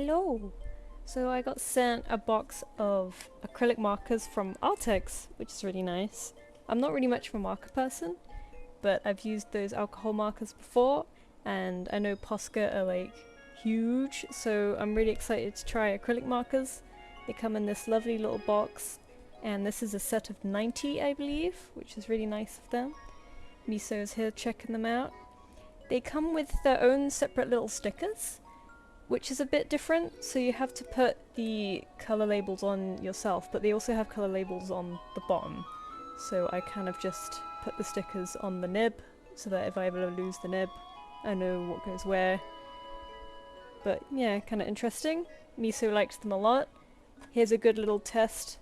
Hello! So I got sent a box of acrylic markers from Arrtx, which is really nice. I'm not really much of a marker person, but I've used those alcohol markers before, and I know Posca are like huge, so I'm really excited to try acrylic markers. They come in this lovely little box, and this is a set of 90, I believe, which is really nice of them. Miso's here checking them out. They come with their own separate little stickers, which is a bit different, so you have to put the colour labels on yourself, but they also have colour labels on the bottom. So I kind of just put the stickers on the nib, so that if I ever lose the nib, I know what goes where. But yeah, kind of interesting. Miso liked them a lot. Here's a good little test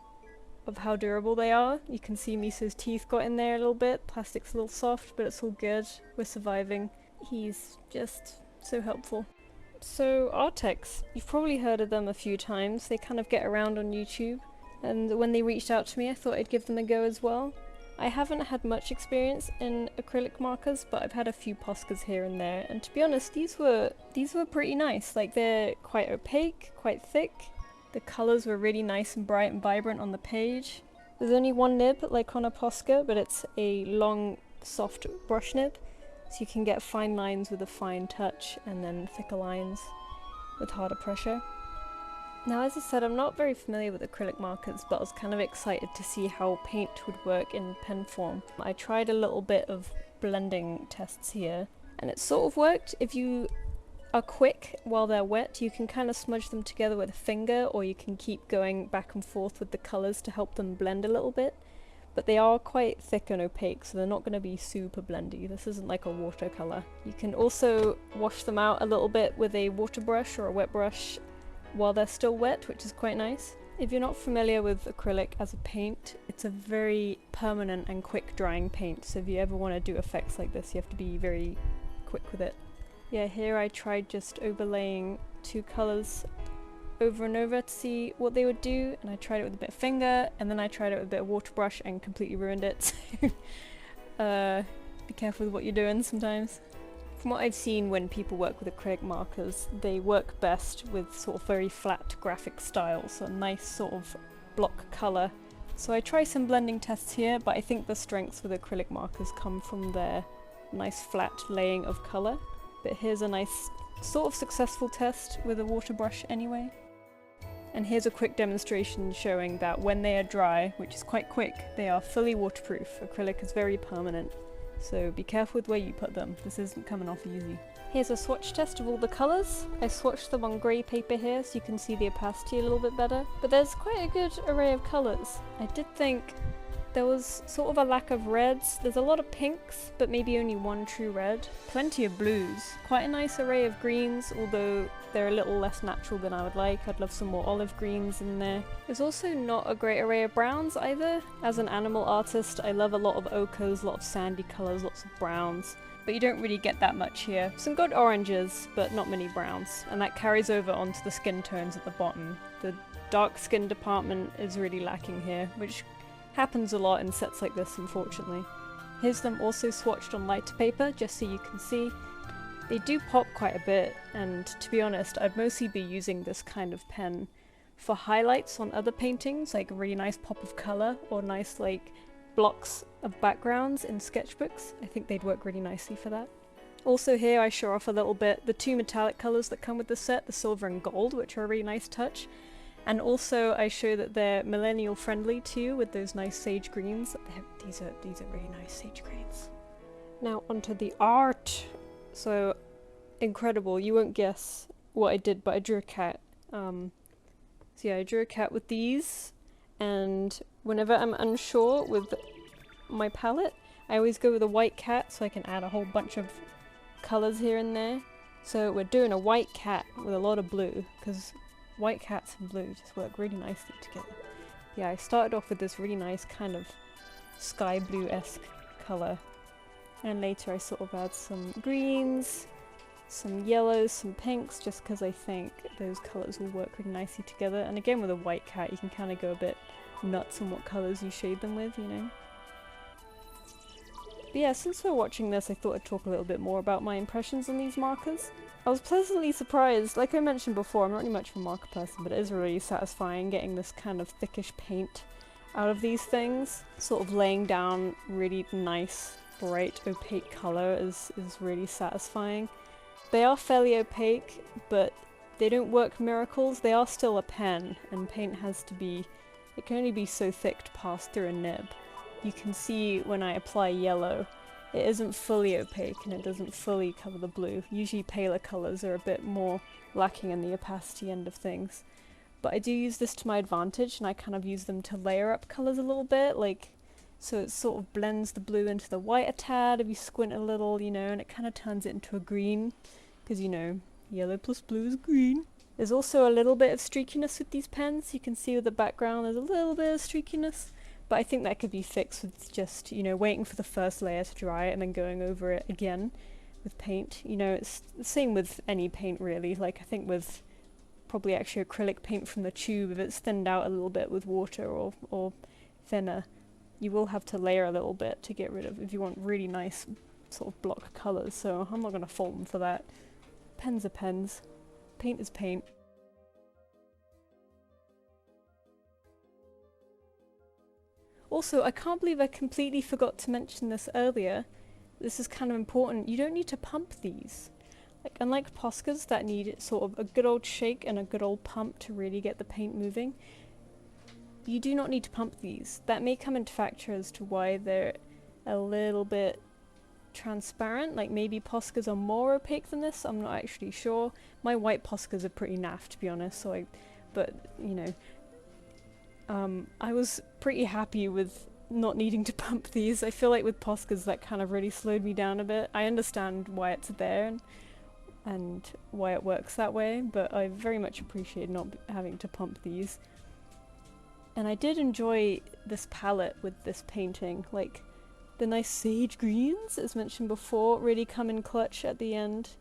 of how durable they are. You can see Miso's teeth got in there a little bit. Plastic's a little soft, but it's all good. We're surviving. He's just so helpful. So Arrtx, you've probably heard of them a few times. They kind of get around on YouTube, and when they reached out to me I thought I'd give them a go as well. I haven't had much experience in acrylic markers, but I've had a few Poscas here and there, and to be honest, these were pretty nice. Like, they're quite opaque, quite thick. The colours were really nice and bright and vibrant on the page. There's only one nib, like on a Posca, but it's a long, soft brush nib. So you can get fine lines with a fine touch, and then thicker lines with harder pressure. Now, as I said, I'm not very familiar with acrylic markers, but I was kind of excited to see how paint would work in pen form. I tried a little bit of blending tests here, and it sort of worked. If you are quick while they're wet, you can kind of smudge them together with a finger, or you can keep going back and forth with the colours to help them blend a little bit. But they are quite thick and opaque, so they're not going to be super blendy. This isn't like a watercolour. You can also wash them out a little bit with a water brush or a wet brush while they're still wet, which is quite nice. If you're not familiar with acrylic as a paint, it's a very permanent and quick drying paint, so if you ever want to do effects like this, you have to be very quick with it. Yeah, here I tried just overlaying two colours over and over to see what they would do, and I tried it with a bit of finger, and then I tried it with a bit of water brush and completely ruined it. So be careful with what you're doing sometimes. From what I've seen when people work with acrylic markers, they work best with sort of very flat graphic styles, so a nice sort of block colour. So I try some blending tests here, but I think the strengths with acrylic markers come from their nice flat laying of colour. But here's a nice sort of successful test with a water brush anyway. And here's a quick demonstration showing that when they are dry, which is quite quick, they are fully waterproof. Acrylic is very permanent, so be careful with where you put them. This isn't coming off easy. Here's a swatch test of all the colours. I swatched them on grey paper here so you can see the opacity a little bit better. But there's quite a good array of colours. I did think there was sort of a lack of reds. There's a lot of pinks, but maybe only one true red. Plenty of blues. Quite a nice array of greens, although they're a little less natural than I would like. I'd love some more olive greens in there. There's also not a great array of browns either. As an animal artist, I love a lot of ochres, a lot of sandy colours, lots of browns, but you don't really get that much here. Some good oranges, but not many browns, and that carries over onto the skin tones at the bottom. The dark skin department is really lacking here, which happens a lot in sets like this, unfortunately. Here's them also swatched on lighter paper, just so you can see. They do pop quite a bit, and to be honest, I'd mostly be using this kind of pen for highlights on other paintings, like a really nice pop of colour, or nice like blocks of backgrounds in sketchbooks. I think they'd work really nicely for that. Also here I show off a little bit the two metallic colours that come with the set, the silver and gold, which are a really nice touch. And also I show that they're millennial friendly too, with those nice sage greens. These are really nice sage greens. Now onto the art. So incredible, you won't guess what I did, but I drew a cat. So yeah, I drew a cat with these, and whenever I'm unsure with my palette, I always go with a white cat so I can add a whole bunch of colours here and there. So we're doing a white cat with a lot of blue, because white cats and blue just work really nicely together. Yeah, I started off with this really nice kind of sky blue-esque colour, and later I sort of add some greens, some yellows, some pinks, just because I think those colours will work really nicely together. And again, with a white cat you can kind of go a bit nuts on what colours you shade them with, you know. But yeah, since we're watching this, I thought I'd talk a little bit more about my impressions on these markers. I was pleasantly surprised. Like I mentioned before, I'm not really much of a marker person, but it is really satisfying getting this kind of thickish paint out of these things. Sort of laying down really nice, bright, opaque colour is really satisfying. They are fairly opaque, but they don't work miracles. They are still a pen, and paint has to be... it can only be so thick to pass through a nib. You can see when I apply yellow, it isn't fully opaque and it doesn't fully cover the blue. Usually paler colours are a bit more lacking in the opacity end of things. But I do use this to my advantage, and I kind of use them to layer up colours a little bit, like, so it sort of blends the blue into the white a tad if you squint a little, you know, and it kind of turns it into a green, because, you know, yellow plus blue is green. There's also a little bit of streakiness with these pens. You can see with the background there's a little bit of streakiness, but I think that could be fixed with just, you know, waiting for the first layer to dry and then going over it again with paint. You know, it's the same with any paint really. Like I think with probably actually acrylic paint from the tube, if it's thinned out a little bit with water or thinner, you will have to layer a little bit to get rid of if you want really nice sort of block colours, so I'm not going to fault them for that. Pens are pens. Paint is paint. Also, I can't believe I completely forgot to mention this earlier. This is kind of important. You don't need to pump these. Like, unlike Poscas that need sort of a good old shake and a good old pump to really get the paint moving, you do not need to pump these. That may come into factor as to why they're a little bit transparent. Like maybe Poscas are more opaque than this, I'm not actually sure. My white Poscas are pretty naff, to be honest, so but you know, I was pretty happy with not needing to pump these. I feel like with Poscas that kind of really slowed me down a bit. I understand why it's there and why it works that way, but I very much appreciate not having to pump these. And I did enjoy this palette with this painting. Like the nice sage greens, as mentioned before, really come in clutch at the end,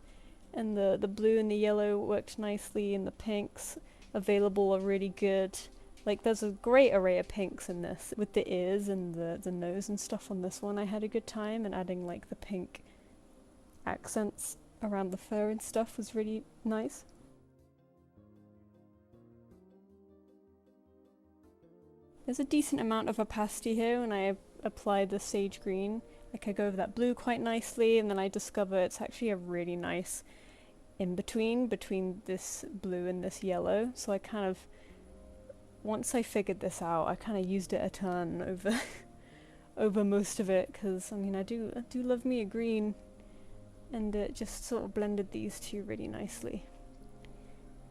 and the blue and the yellow worked nicely, and the pinks available are really good. Like there's a great array of pinks in this, with the ears and the nose and stuff on this one. I had a good time, and adding like the pink accents around the fur and stuff was really nice. There's a decent amount of opacity here when I apply the sage green. Like I go over that blue quite nicely, and then I discover it's actually a really nice in-between between this blue and this yellow. So I kind of, once I figured this out, I kind of used it a turn over over most of it, because I mean I do love me a green, and it just sort of blended these two really nicely.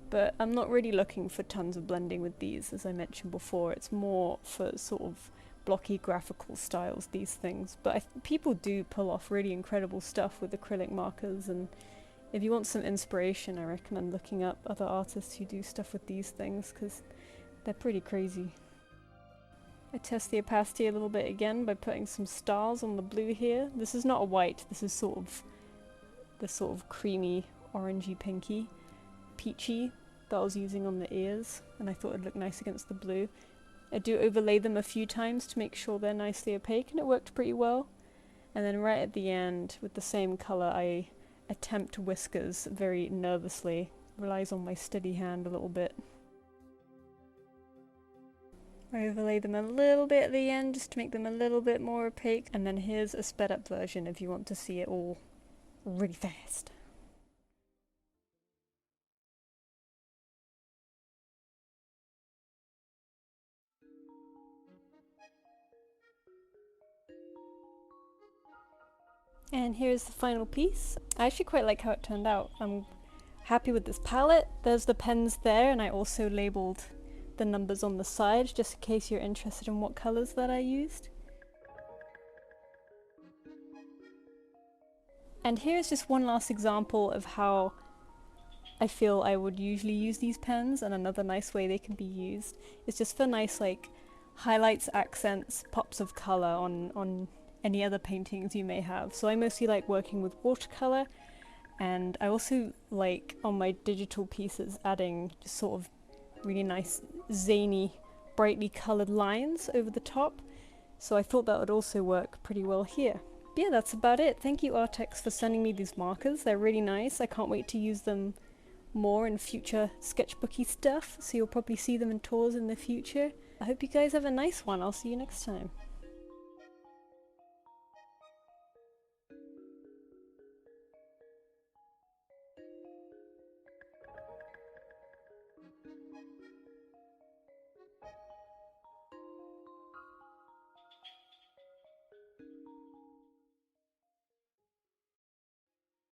But I'm not really looking for tons of blending with these, as I mentioned before. It's more for sort of blocky graphical styles, these things. But people do pull off really incredible stuff with acrylic markers, and if you want some inspiration, I recommend looking up other artists who do stuff with these things, because they're pretty crazy. I test the opacity a little bit again by putting some stars on the blue here. This is not a white, this is sort of the sort of creamy, orangey, pinky, peachy that I was using on the ears, and I thought it'd look nice against the blue. I do overlay them a few times to make sure they're nicely opaque, and it worked pretty well. And then right at the end, with the same colour, I attempt whiskers very nervously. Relies on my steady hand a little bit. I overlay them a little bit at the end just to make them a little bit more opaque, and then here's a sped up version if you want to see it all really fast. And here's the final piece. I actually quite like how it turned out. I'm happy with this palette. There's the pens there, and I also labelled the numbers on the side just in case you're interested in what colours that I used. And here's just one last example of how I feel I would usually use these pens, and another nice way they can be used is just for nice like highlights, accents, pops of colour on any other paintings you may have. So I mostly like working with watercolour, and I also like on my digital pieces adding just sort of really nice zany, brightly coloured lines over the top. So I thought that would also work pretty well here. But yeah, that's about it. Thank you Arrtx for sending me these markers. They're really nice. I can't wait to use them more in future sketchbooky stuff, so you'll probably see them in tours in the future. I hope you guys have a nice one. I'll see you next time.